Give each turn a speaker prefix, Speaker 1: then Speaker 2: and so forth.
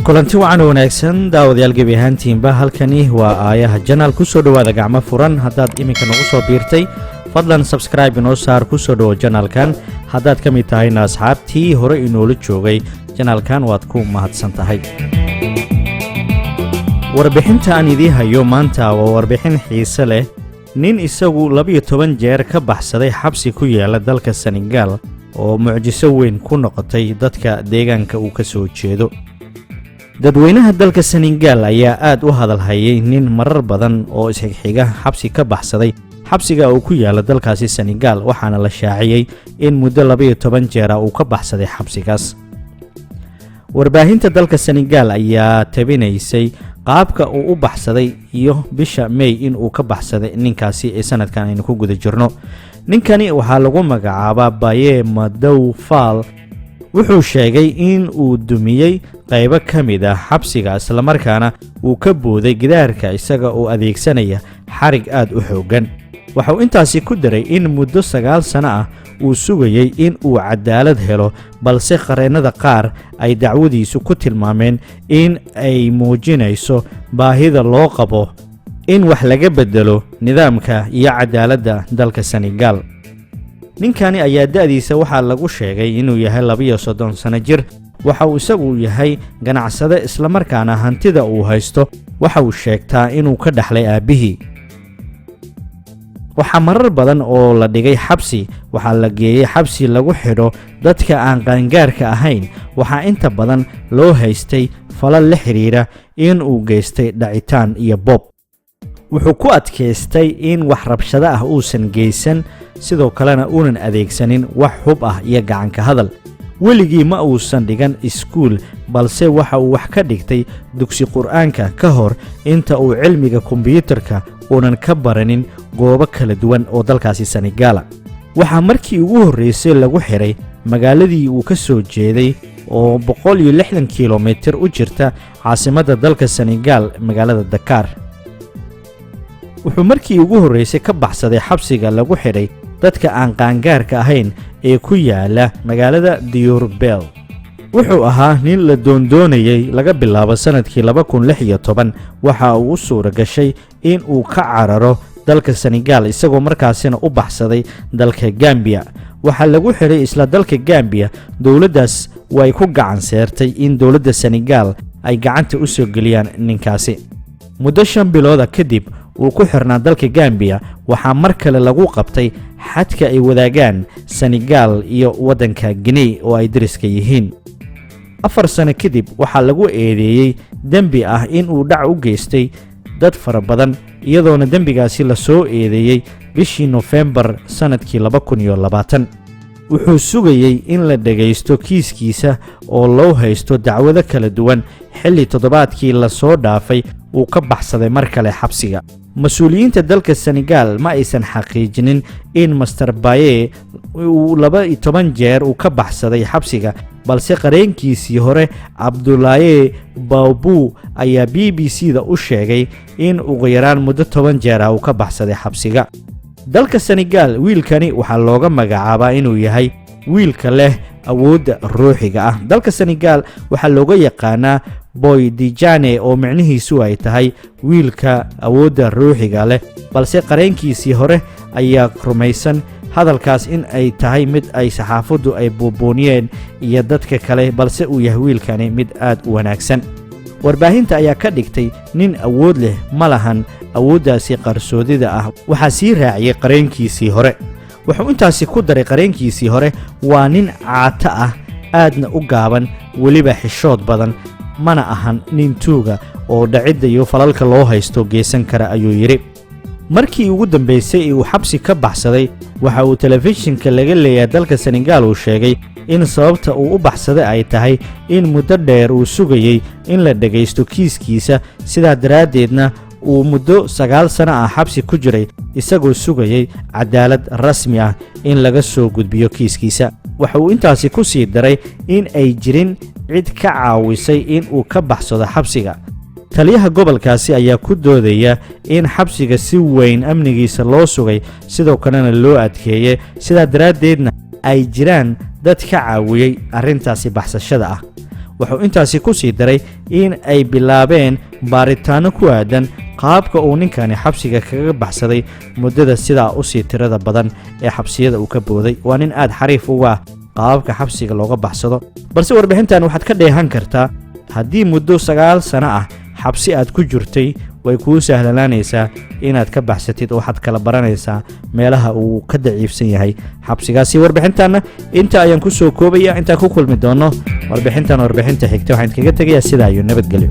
Speaker 1: kulanti wacan wanaagsan daawadayaal gebi ahaantiinba halkani waa aayaha janaal ku soo dhowaada gacmo furan haddaad iminka nagu soo biirtay fadlan subscribe inoo saar ku soo dhowo janaalkan haddaad ka mid tahayna asxaabtii hore inoola joogay janaalkan waad ku mahadsan tahay warbixinta aan idii hayo maanta waa warbixin xiise leh nin isagu 12 jeer ka baxsaday xabsi ku yaala dalka Senegal oo mucjiso weyn ku noqotay dadka deegaanka uu ka soo jeedo dadweynaha dalka Senegal ayaa aad u hadal hayay nin marar badan oo isxigxiga xabsi ka baxsaday xabsiga uu ku yaala dalkaasi Senegal waxaana la shaaciyay in muddo 12 jeer uu ka baxsaday xabsigaas warbaahinta dalka Senegal ayaa tabinaysay qaabka uu u baxsaday iyo bisha May in uu ka baxsaday ninkaasi ee sanadkan aynu ku guda jirno ninkani waxaa lagu magacaabaa Baye Madow Fall wuxuu sheegay in uu dumiyay qaybo kamid ah xabsiga isla markaana uu ka booday gidaarka isaga oo adeegsanaya xarig aad u xoogan waxa uu intaasi ku daray in muddo 9 sano ah uu sugayay in uu cadaalad helo balse qareennada qaar ay dacwadiisu ku tilmaameen in ay muujinayso baahida loo qabo in wax laga bedelo nidaamka iyo cadaaladda dalka Senegal ninkani ayaa da'diisa waxaa lagu sheegay inuu yahay 32 sano jir waxa uu isagu yahay ganacsade isla markaana hantida uu haysto waxa uu sheegtaa inuu ka dhaxlay aabihii waxa marar badan oo la dhigay xabsi waxa la geeyay xabsi lagu xidho dadka aan qaangaarka ahayn waxa inta badan loo haystay falal la xiriira in uu geystay dhacitaan iyo bob wuxuu ku adkaystay in wax rabshado ah uusan geysan sidoo kalena uunan adeegsanin wax hub ah iyo gacan ka hadal weligii ma uusan dhigan iskuul balse waxa uu wax ka dhigtay dugsi quraanka ka hor inta uu cilmiga kombiyuutarka uunan ka baranin goobo kala duwan oo dalkaasi Senegal waxa markii ugu horeysay lagu xiray magaaladii uu ka soo jeeday oo 160 kiiloomitir u jirta caasimadda dalka Senegal magaalada Dakar wuxuu markii ugu horeysay ka baxsaday xabsiga lagu xiray dadka aan qaangaarka ahayn ee ku yaala magaalada Diourbel wuxuu ahaa nin la doondoonayay laga bilaabo sanadkii 2016 waxa uu u suura gashay in uu ka cararo dalka Senegal isagoo markaasina u baxsaday dalka Gambia waxa lagu xiray isla dalka Gambia dawladdaas way ku gacan seertay in dawladda Senegal ay gacanta u soo geliyaan ninkaasi muddo 5 bilood kadib uu ku xirnaa dalka Gambia waxa mar kale lagu qabtay xadka ay wadaagaan Senegal iyo wadanka Guinea oo ay dariska yihiin 4 sano kadib waxa lagu eedeeyay dambi ah in uu dhac u geystay dad fara badan iyadoona dambigaasi la soo eedeeyay bishii November sanadkii 2020 wuxuu sugayay in la dhageysto kiiskiisa oo loo haysto dacwado kala duwan xilli toddobaadkii la soo dhaafay uu ka baxsaday mar kale xabsiga mas'uuliyiinta dalka Senegal ma aysan xaqiijinin in Master Baye uu 12 jeer uu ka baxsaday xabsiga balse qareenkiisii hore Abdoulaye Babou ayaa BBC-da u sheegay in ugu yaraan muddo 10 jeer uu ka baxsaday xabsiga dalka Senegal wiilkani waxa looga magacaabaa inuu yahay wiilka leh awoodda ruuxiga ah dalka Senegal waxa looga yaqaanaa Boy Dijane oo macnihiisu ay tahay wiilka awoodda ruuxiga leh balse qareenkiisii hore ayaa rumaysan hadalkaas in ay tahay mid ay saxaafadu ay buubuuniyeen iyo dadka kale balse uu yahay wiilkani mid aad u wanaagsan warbaahinta ayaa ka dhigtay nin awood leh malahan awooddaasi qarsoodida ah waxa sii raaciyay qareenkiisii hore wuxuu intaasi ku daray qareenkiisii hore waa nin caata ah aadna u gaaban weliba xishood badan mana ahan nin tuuga oo dhacidda iyo falalka loo haysto geesan kara ayuu yiri markii ugu dambeysay uu xabsi ka baxsaday waxa uu telefishinka laga leeyahay dalka Senegal uu sheegay in sababta uu u baxsaday ay tahay in muddo dheer uu sugayay in la dhageysto kiiskiisa sida daraadeedna uu muddo 9 sano ah xabsi ku jiray isagoo sugayay cadaalad rasmi ah in laga soo gudbiyo kiiskiisa waxa uu intaasi ku sii daray in ay jirin cid ka caawisay in uu ka baxsado xabsiga taliyaha gobolkaasi ayaa ku doodaya in xabsiga si weyn amnigiisa loo sugay sidoo kalena loo adkeeyay sida daraadeedna ay jiraan dad ka caawiyay arintaasi baxsashada ah wuxuu intaasi ku sii daray in ay bilaabeen baaritaano ku aadan qaabka uu ninkani xabsiga kaga baxsaday muddada sidaa u sii tirada badan ee xabsiyada uu ka booday. waa nin aad xariif uga ah qaababka xabsiga looga baxsado, balse warbixintan waxaad ka dheehan kartaa haddii muddo 9 sano ah xabsi aad ku jirtay way kuu sahlanaanaysaa inaad ka baxsatid oo waxaad kala baranaysaa meelaha uu ka daciifsan yahay xabsigaasi. warbixintanna inta ayaan ku soo koobaya, intaan ku kulmi doono warbixintan warbixinta xigta waxaan kaga tegayaa sidaa iyo nabadgelyo.